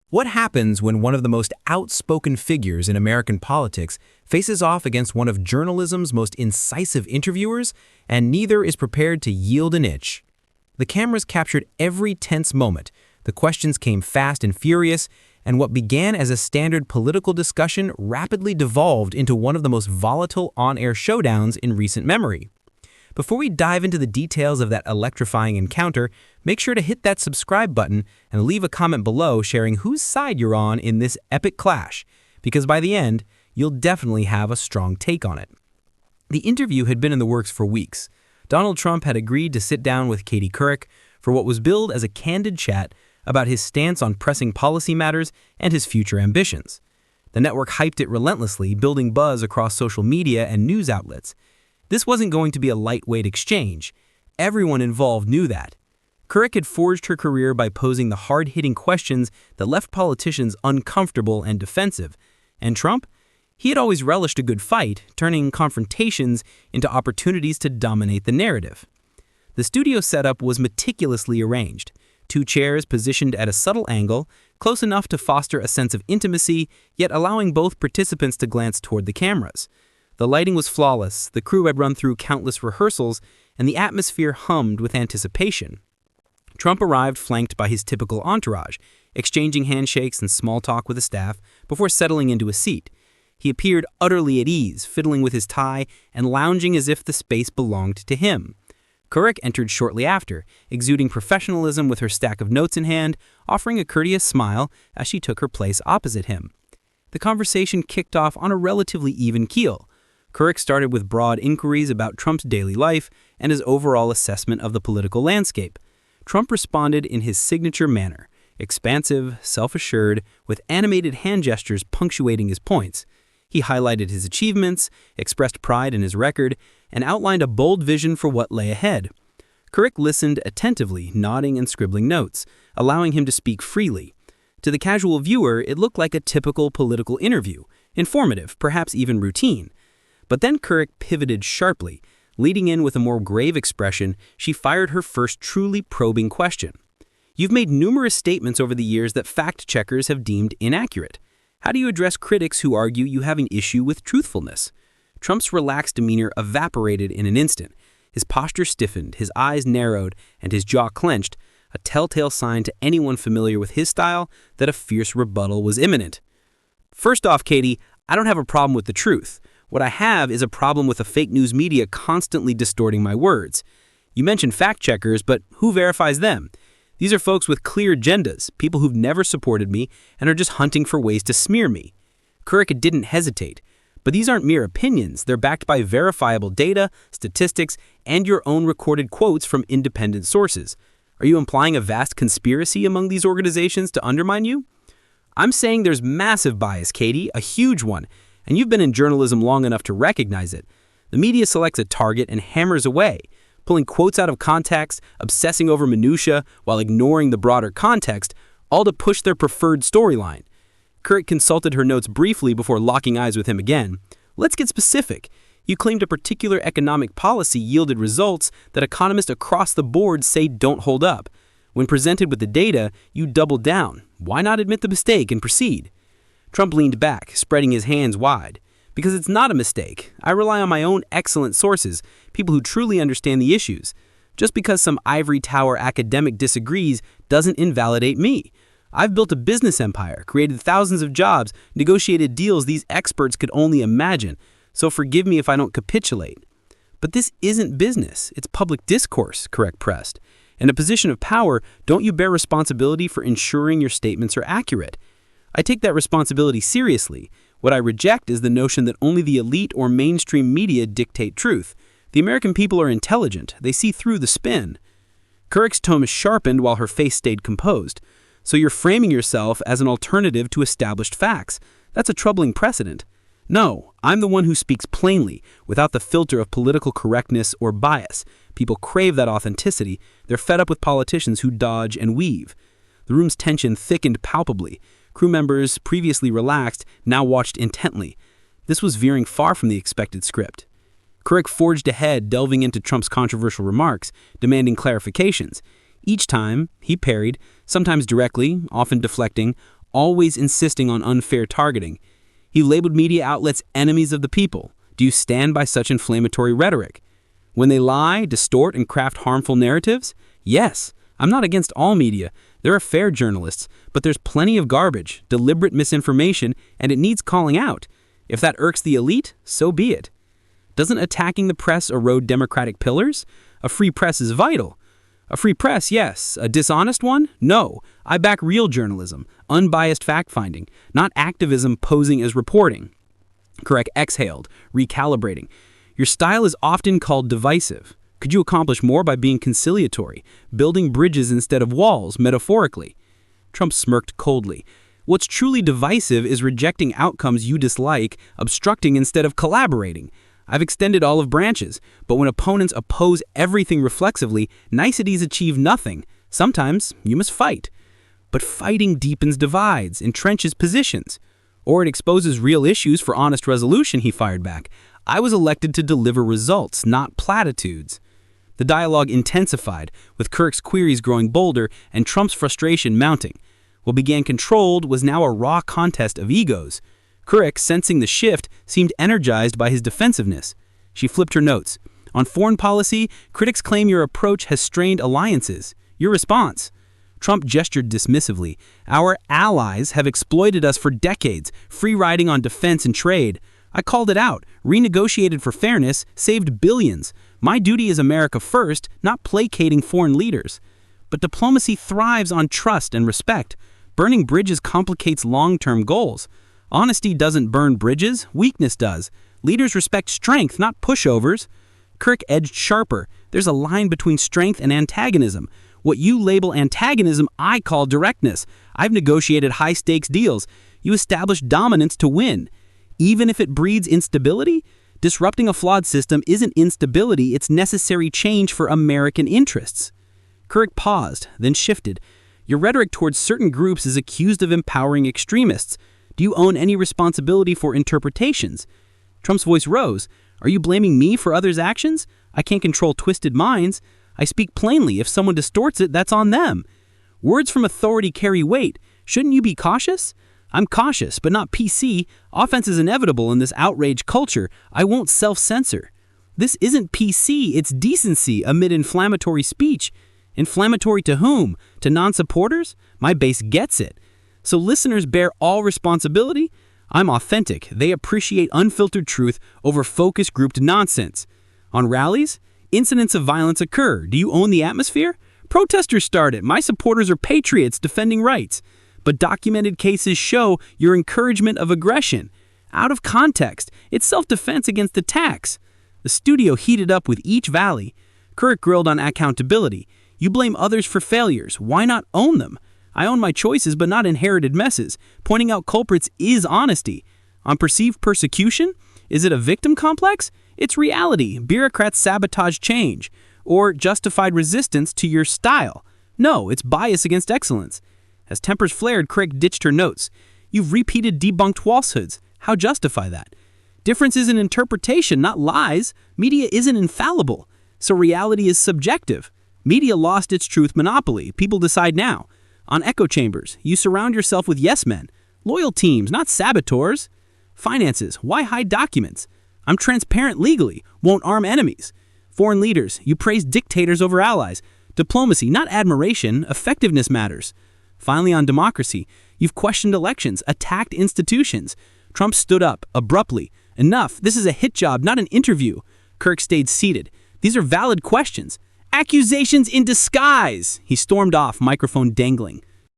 What happens when one of the most outspoken figures in American politics faces off against one of journalism's most incisive interviewers, and neither is prepared to yield an inch? The cameras captured every tense moment. The questions came fast and furious, and what began as a standard political discussion rapidly devolved into one of the most volatile on-air showdowns in recent memory. Before we dive into the details of that electrifying encounter, make sure to hit that subscribe button and leave a comment below sharing whose side you're on in this epic clash, because by the end, you'll definitely have a strong take on it. The interview had been in the works for weeks. Donald Trump had agreed to sit down with Katie Couric for what was billed as a candid chat about his stance on pressing policy matters and his future ambitions. The network hyped it relentlessly, building buzz across social media and news outlets. This wasn't going to be a lightweight exchange. Everyone involved knew that. Couric had forged her career by posing the hard-hitting questions that left politicians uncomfortable and defensive. And Trump? He had always relished a good fight, turning confrontations into opportunities to dominate the narrative. The studio setup was meticulously arranged. 2 chairs positioned at a subtle angle, close enough to foster a sense of intimacy, yet allowing both participants to glance toward the cameras. The lighting was flawless, the crew had run through countless rehearsals, and the atmosphere hummed with anticipation. Trump arrived flanked by his typical entourage, exchanging handshakes and small talk with the staff before settling into a seat. He appeared utterly at ease, fiddling with his tie and lounging as if the space belonged to him. Couric entered shortly after, exuding professionalism with her stack of notes in hand, offering a courteous smile as she took her place opposite him. The conversation kicked off on a relatively even keel. Couric started with broad inquiries about Trump's daily life and his overall assessment of the political landscape. Trump responded in his signature manner, expansive, self-assured, with animated hand gestures punctuating his points. He highlighted his achievements, expressed pride in his record, and outlined a bold vision for what lay ahead. Couric listened attentively, nodding and scribbling notes, allowing him to speak freely. To the casual viewer, it looked like a typical political interview, informative, perhaps even routine. But then Couric pivoted sharply. Leading in with a more grave expression, she fired her first truly probing question. You've made numerous statements over the years that fact-checkers have deemed inaccurate. How do you address critics who argue you have an issue with truthfulness? Trump's relaxed demeanor evaporated in an instant. His posture stiffened, his eyes narrowed, and his jaw clenched, a telltale sign to anyone familiar with his style that a fierce rebuttal was imminent. First off, Katie, I don't have a problem with the truth. What I have is a problem with the fake news media constantly distorting my words. You mentioned fact-checkers, but who verifies them? These are folks with clear agendas, people who've never supported me and are just hunting for ways to smear me. Couric didn't hesitate. But these aren't mere opinions. They're backed by verifiable data, statistics, and your own recorded quotes from independent sources. Are you implying a vast conspiracy among these organizations to undermine you? I'm saying there's massive bias, Katie, a huge one. And you've been in journalism long enough to recognize it. The media selects a target and hammers away, pulling quotes out of context, obsessing over minutia while ignoring the broader context, all to push their preferred storyline. Couric consulted her notes briefly before locking eyes with him again. Let's get specific. You claimed a particular economic policy yielded results that economists across the board say don't hold up. When presented with the data, you doubled down. Why not admit the mistake and proceed? Trump leaned back, spreading his hands wide. Because it's not a mistake. I rely on my own excellent sources, people who truly understand the issues. Just because some ivory tower academic disagrees doesn't invalidate me. I've built a business empire, created thousands of jobs, negotiated deals these experts could only imagine. So forgive me if I don't capitulate. But this isn't business. It's public discourse, Couric pressed. In a position of power, don't you bear responsibility for ensuring your statements are accurate? I take that responsibility seriously. What I reject is the notion that only the elite or mainstream media dictate truth. The American people are intelligent. They see through the spin. Couric's tone sharpened while her face stayed composed. So you're framing yourself as an alternative to established facts. That's a troubling precedent. No, I'm the one who speaks plainly, without the filter of political correctness or bias. People crave that authenticity. They're fed up with politicians who dodge and weave. The room's tension thickened palpably. Crew members, previously relaxed, now watched intently. This was veering far from the expected script. Couric forged ahead, delving into Trump's controversial remarks, demanding clarifications. Each time, he parried, sometimes directly, often deflecting, always insisting on unfair targeting. He labeled media outlets enemies of the people. Do you stand by such inflammatory rhetoric? When they lie, distort, and craft harmful narratives? Yes, I'm not against all media. There are fair journalists, but there's plenty of garbage, deliberate misinformation, and it needs calling out. If that irks the elite, so be it. Doesn't attacking the press erode democratic pillars? A free press is vital. A free press, yes. A dishonest one? No. I back real journalism, unbiased fact-finding, not activism posing as reporting. Couric exhaled, recalibrating. Your style is often called divisive. Could you accomplish more by being conciliatory, building bridges instead of walls, metaphorically? Trump smirked coldly. What's truly divisive is rejecting outcomes you dislike, obstructing instead of collaborating. I've extended olive branches, but when opponents oppose everything reflexively, niceties achieve nothing. Sometimes you must fight. But fighting deepens divides, entrenches positions. Or it exposes real issues for honest resolution, he fired back. I was elected to deliver results, not platitudes. The dialogue intensified, with Couric's queries growing bolder and Trump's frustration mounting. What began controlled was now a raw contest of egos. Couric, sensing the shift, seemed energized by his defensiveness. She flipped her notes. On foreign policy, critics claim your approach has strained alliances. Your response? Trump gestured dismissively. Our allies have exploited us for decades, free-riding on defense and trade. I called it out, renegotiated for fairness, saved billions. My duty is America first, not placating foreign leaders. But diplomacy thrives on trust and respect. Burning bridges complicates long-term goals. Honesty doesn't burn bridges, weakness does. Leaders respect strength, not pushovers. Couric edged sharper. There's a line between strength and antagonism. What you label antagonism, I call directness. I've negotiated high-stakes deals. You establish dominance to win. Even if it breeds instability? Disrupting a flawed system isn't instability, it's necessary change for American interests. Couric paused, then shifted. Your rhetoric towards certain groups is accused of empowering extremists. Do you own any responsibility for interpretations? Trump's voice rose. Are you blaming me for others' actions? I can't control twisted minds. I speak plainly. If someone distorts it, that's on them. Words from authority carry weight. Shouldn't you be cautious? I'm cautious, but not PC. Offense is inevitable in this outrage culture. I won't self-censor. This isn't PC, it's decency amid inflammatory speech. Inflammatory to whom? To non-supporters? My base gets it. So listeners bear all responsibility? I'm authentic. They appreciate unfiltered truth over focus-grouped nonsense. On rallies, incidents of violence occur. Do you own the atmosphere? Protesters start it. My supporters are patriots defending rights. But documented cases show your encouragement of aggression. Out of context, it's self-defense against attacks. The studio heated up with each volley. Couric grilled on accountability. You blame others for failures. Why not own them? I own my choices but not inherited messes. Pointing out culprits is honesty. On perceived persecution? Is it a victim complex? It's reality. Bureaucrats sabotage change. Or justified resistance to your style. No, it's bias against excellence. As tempers flared, Couric ditched her notes. You've repeated debunked falsehoods. How justify that? Difference is in interpretation, not lies. Media isn't infallible. So reality is subjective. Media lost its truth monopoly. People decide now. On echo chambers, you surround yourself with yes men. Loyal teams, not saboteurs. Finances, why hide documents? I'm transparent legally, won't arm enemies. Foreign leaders, you praise dictators over allies. Diplomacy, not admiration, effectiveness matters. Finally, on democracy, you've questioned elections, attacked institutions. Trump stood up, abruptly. Enough, this is a hit job, not an interview. Couric stayed seated. These are valid questions. Accusations in disguise! He stormed off, microphone dangling.